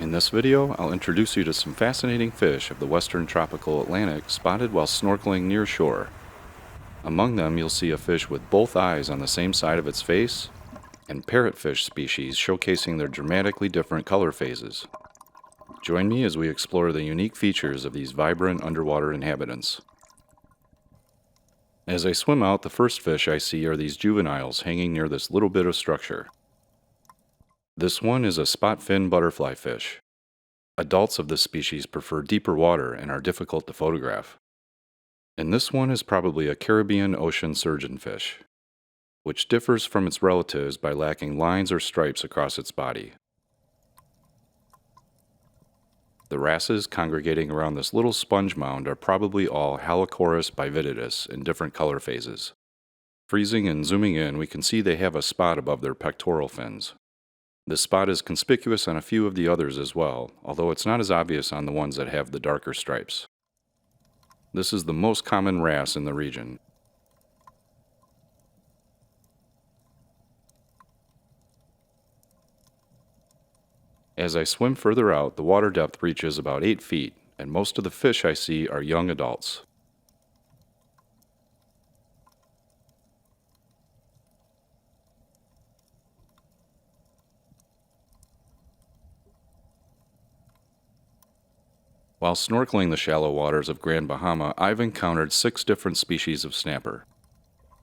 In this video, I'll introduce you to some fascinating fish of the western tropical Atlantic spotted while snorkeling near shore. Among them, you'll see a fish with both eyes on the same side of its face, and parrotfish species showcasing their dramatically different color phases. Join me as we explore the unique features of these vibrant underwater inhabitants. As I swim out, the first fish I see are these juveniles hanging near this little bit of structure. This one is a spotfin butterflyfish. Adults of this species prefer deeper water and are difficult to photograph. And this one is probably a Caribbean ocean surgeonfish, which differs from its relatives by lacking lines or stripes across its body. The wrasses congregating around this little sponge mound are probably all Halichoeres bivittatus in different color phases. Freezing and zooming in, we can see they have a spot above their pectoral fins. This spot is conspicuous on a few of the others as well, although it's not as obvious on the ones that have the darker stripes. This is the most common wrasse in the region. As I swim further out, the water depth reaches about 8 feet, and most of the fish I see are young adults. While snorkeling the shallow waters of Grand Bahama, I've encountered 6 different species of snapper.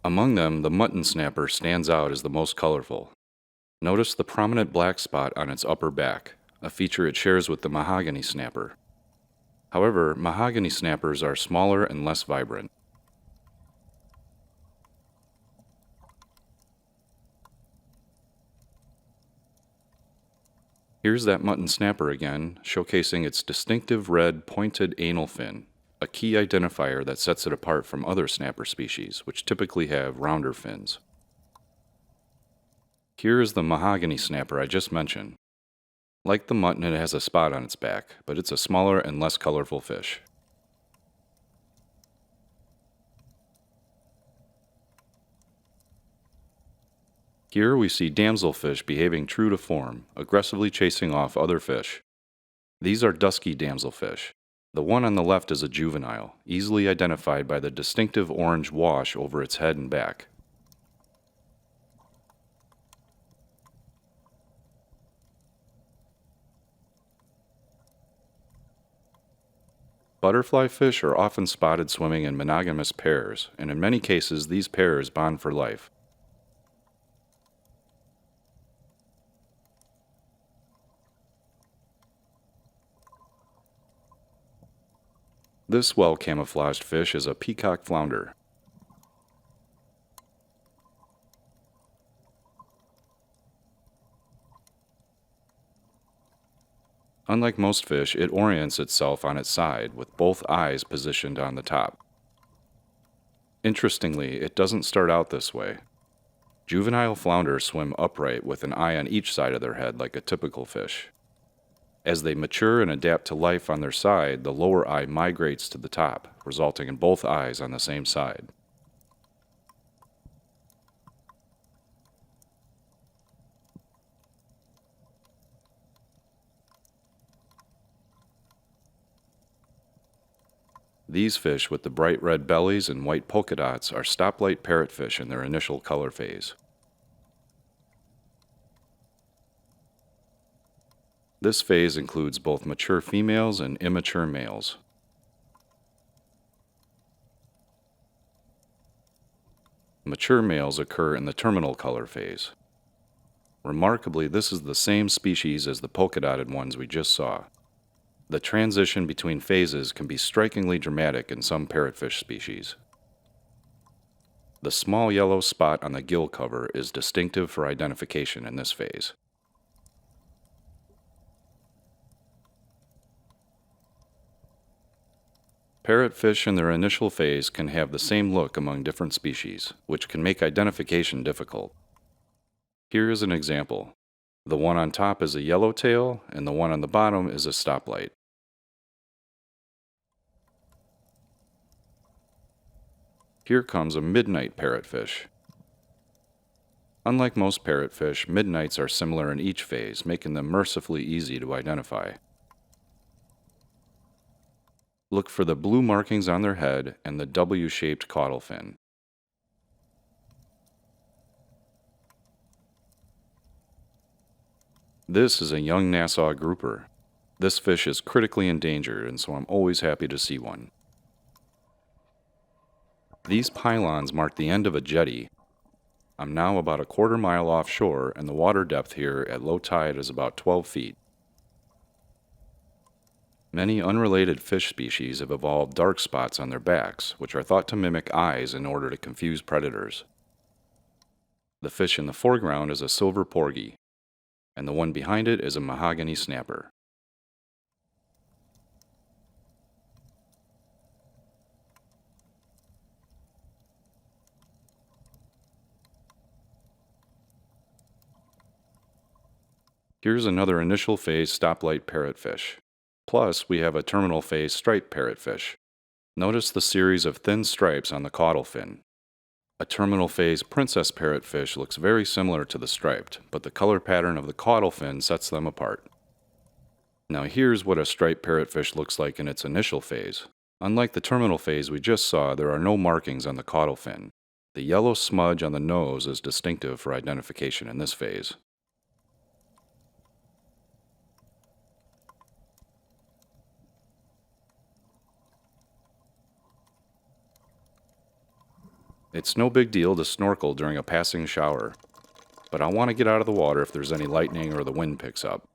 Among them, the mutton snapper stands out as the most colorful. Notice the prominent black spot on its upper back, a feature it shares with the mahogany snapper. However, mahogany snappers are smaller and less vibrant. Here's that mutton snapper again, showcasing its distinctive red pointed anal fin, a key identifier that sets it apart from other snapper species, which typically have rounder fins. Here is the mahogany snapper I just mentioned. Like the mutton, it has a spot on its back, but it's a smaller and less colorful fish. Here we see damselfish behaving true to form, aggressively chasing off other fish. These are dusky damselfish. The one on the left is a juvenile, easily identified by the distinctive orange wash over its head and back. Butterflyfish are often spotted swimming in monogamous pairs, and in many cases these pairs bond for life. This well-camouflaged fish is a peacock flounder. Unlike most fish, it orients itself on its side, with both eyes positioned on the top. Interestingly, it doesn't start out this way. Juvenile flounders swim upright with an eye on each side of their head like a typical fish. As they mature and adapt to life on their side, the lower eye migrates to the top, resulting in both eyes on the same side. These fish with the bright red bellies and white polka dots are stoplight parrotfish in their initial color phase. This phase includes both mature females and immature males. Mature males occur in the terminal color phase. Remarkably, this is the same species as the polka-dotted ones we just saw. The transition between phases can be strikingly dramatic in some parrotfish species. The small yellow spot on the gill cover is distinctive for identification in this phase. Parrotfish in their initial phase can have the same look among different species, which can make identification difficult. Here is an example. The one on top is a yellowtail, and the one on the bottom is a stoplight. Here comes a midnight parrotfish. Unlike most parrotfish, midnights are similar in each phase, making them mercifully easy to identify. Look for the blue markings on their head and the W-shaped caudal fin. This is a young Nassau grouper. This fish is critically endangered, and so I'm always happy to see one. These pylons mark the end of a jetty. I'm now about a quarter mile offshore, and the water depth here at low tide is about 12 feet. Many unrelated fish species have evolved dark spots on their backs, which are thought to mimic eyes in order to confuse predators. The fish in the foreground is a silver porgy, and the one behind it is a mahogany snapper. Here's another initial phase stoplight parrotfish. Plus, we have a terminal phase striped parrotfish. Notice the series of thin stripes on the caudal fin. A terminal phase princess parrotfish looks very similar to the striped, but the color pattern of the caudal fin sets them apart. Now here's what a striped parrotfish looks like in its initial phase. Unlike the terminal phase we just saw, there are no markings on the caudal fin. The yellow smudge on the nose is distinctive for identification in this phase. It's no big deal to snorkel during a passing shower, but I want to get out of the water if there's any lightning or the wind picks up.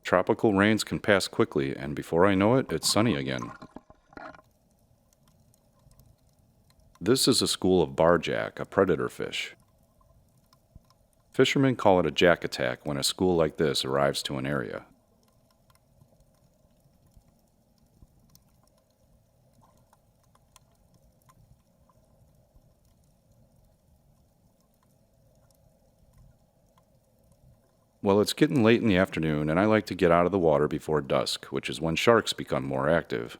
Tropical rains can pass quickly, and before I know it, it's sunny again. This is a school of barjack, a predator fish. Fishermen call it a jack attack when a school like this arrives to an area. Well, it's getting late in the afternoon, and I like to get out of the water before dusk, which is when sharks become more active.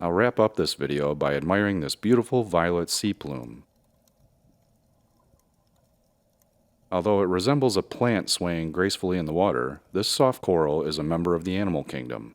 I'll wrap up this video by admiring this beautiful violet sea plume. Although it resembles a plant swaying gracefully in the water, this soft coral is a member of the animal kingdom.